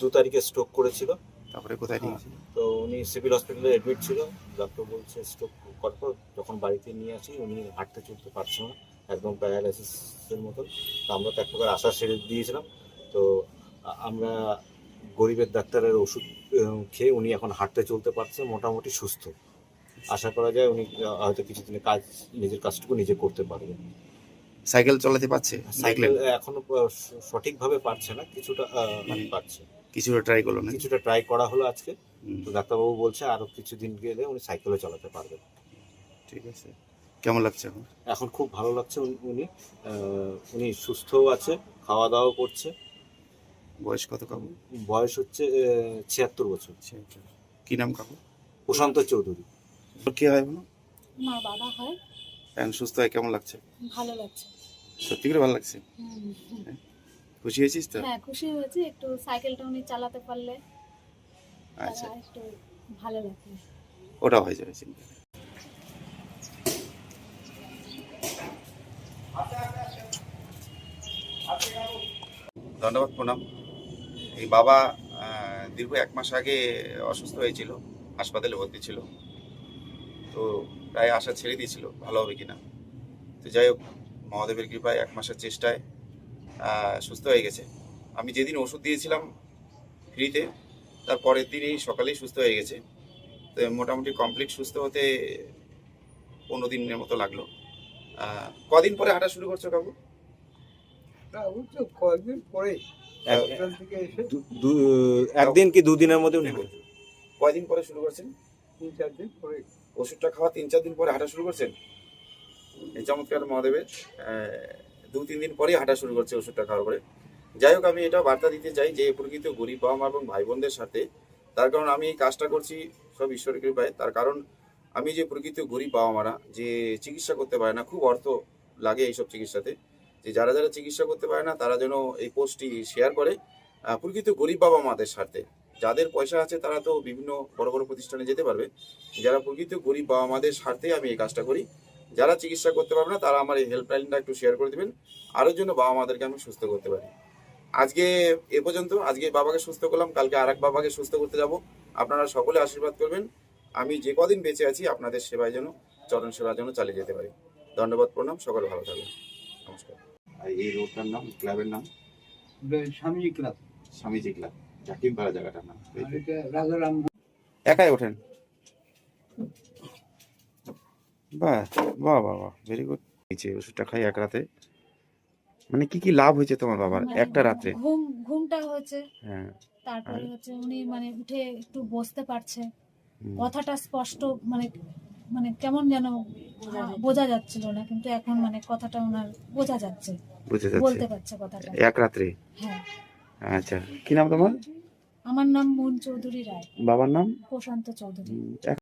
2 তারিখে স্ট্রোক করেছিল। তারপরে কোথায় নিয়ে গেছিল? তো উনি সিভিল হসপিটালে অ্যাডমিট ছিল। ডাক্তার বলছে স্ট্রোক করার পর যখন বাড়িতে নিয়ে আসি উনি হাঁটতে চলতে পারছে না, একদম প্যারালাইসিসের মতন। তো আমরা তো এক প্রকার আশা ছেড়ে দিয়েছিলাম। তো আমরা গরিবের ডাক্তারের ওষুধ খেয়ে উনি এখন হাঁটতে চলতে পারছে, মোটামুটি সুস্থ। আশা করা যায় উনি হয়তো কিছুদিনের নিজের কাজটুকু নিজে করতে পারবেন। সাইকেল চালাতে পারছে? সাইকেল এখনো সঠিকভাবে পারছে না, কিছুটা মানে পারছে। কিছুটা ট্রাই করলো না? কিছুটা ট্রাই করা হলো আজকে। তো ডাক্তারবাবু বলছে আরো কিছুদিন গেলে উনি সাইকেলও চালাতে পারবেন। ঠিক আছে। কেমন লাগছে এখন? এখন খুব ভালো লাগছে। উনি সুস্থও আছে, খাওয়া দাওয়াও করছে। বয়স কত কাকু? বয়স হচ্ছে 76 বছর। কি নাম কাকু? প্রশান্ত চৌধুরী। তোর কি হয় এখন? আমার বাবা হয়। এখন সুস্থ হয় কেমন লাগছে? ভালো লাগছে। সত্যি করে ভালো লাগছে? খুশি হয়েছিস তো? হ্যাঁ, খুশি হয়েছি। একটু সাইকেলটা উনি চালাতে পারলে আচ্ছা, একটু ভালো লাগবে। ওটা হয়ে যাবে, চিন্তা নেই। ধন্যবাদ, প্রণাম। এই বাবা দীর্ঘ 1 মাস আগে অসুস্থ হয়েছিল, হাসপাতালে ভর্তি ছিল। তো প্রায় আশা ছেড়ে দিয়েছিল ভালো হবে কিনা। তো যাই হোক, মহাদেবের কৃপায় 1 মাসের চেষ্টায় সুস্থ হয়ে গেছে। আমি যেদিন ওষুধ দিয়েছিলাম ফ্রিতে, তার পরের দিনই সকালেই সুস্থ হয়ে গেছে। তো মোটামুটি কমপ্লিট সুস্থ হতে 15 দিনের মতো লাগলো। কদিন পরে হাঁটা শুরু করছো কাকু? কয়েকদিন পরে একদিন কি 2 দিনের মধ্যে উনি কয়দিন পরে শুরু করছেন? 3-4 দিন পরে। ওষুধটা খাওয়া 3-4 দিন পরে হাঁটা শুরু করছেন? এই চমৎকার মহাদেবের 2-3 দিন পরেই হাঁটা শুরু করছে ওষুধটা খাওয়ার পরে। যাই হোক, আমি এটা বার্তা দিতে চাই যে প্রকৃত গরিব বাবা মা এবং ভাই বোনদের সাথে, তার কারণ আমি এই কাজটা করছি সব ঈশ্বরের কৃপায়। তার কারণ আমি যে প্রকৃত গরিব বাবা মারা যে চিকিৎসা করতে পারে না, খুব অর্থ লাগে এইসব চিকিৎসাতে, যে যারা যারা চিকিৎসা করতে পারে না তারা যেন এই পোস্টটি শেয়ার করে প্রকৃত গরিব বাবা মাদের স্বার্থে। যাদের পয়সা আছে তারা তো বিভিন্ন বড় বড় প্রতিষ্ঠানে যেতে পারবে, যারা প্রকৃত গরিব বাবা মাদের স্বার্থে আমি এই কাজটা করি। যারা চিকিৎসা করতে পারবে না তারা আমার এই হেল্পলাইনটা একটু শেয়ার করে দেবেন, আরও জন্য বাবা মাদেরকে আমি সুস্থ করতে পারি। আজকে এ পর্যন্ত। আজকে বাবাকে সুস্থ করলাম, কালকে আরেক বাবাকে সুস্থ করতে যাব। আপনারা সকলে আশীর্বাদ করবেন আমি যে কদিন বেঁচে আছি আপনাদের সেবায় যেন, চরণ সেবা যেন চালিয়ে যেতে পারি। ধন্যবাদ, প্রণাম, সকলে ভালো থাকবেন, নমস্কার। এই রোডটার নাম, ক্লাবের নাম? স্বামীজি ক্লাব। স্বামীজি ক্লাব, জাকিমপাড়া জায়গাটার নাম। রাজারাম। একাই ওঠেন? বাহ বাহ বাহ বাহ, ভেরি গুড। ওষুধটা খাই এক রাতে, মানে কি কি লাভ হয়েছে তোমার বাবার একটা রাত্রে? ঘুমটা হয়েছে। হ্যাঁ। তারপরে হচ্ছে উনি মানে উঠে একটু বসতে পারছে, কথাটা স্পষ্ট, মানে মানে কেমন যেন বোঝা যাচ্ছিল না, কিন্তু এখন মানে কথাটা ওনার বোঝা যাচ্ছে, বুঝে যাচ্ছে বলতে পারছে কথাটা। এক রাত্রে? হ্যাঁ। আচ্ছা, কি নাম তোমার? আমার নাম মন চৌধুরী রায়। বাবার নাম? প্রশান্ত চৌধুরী।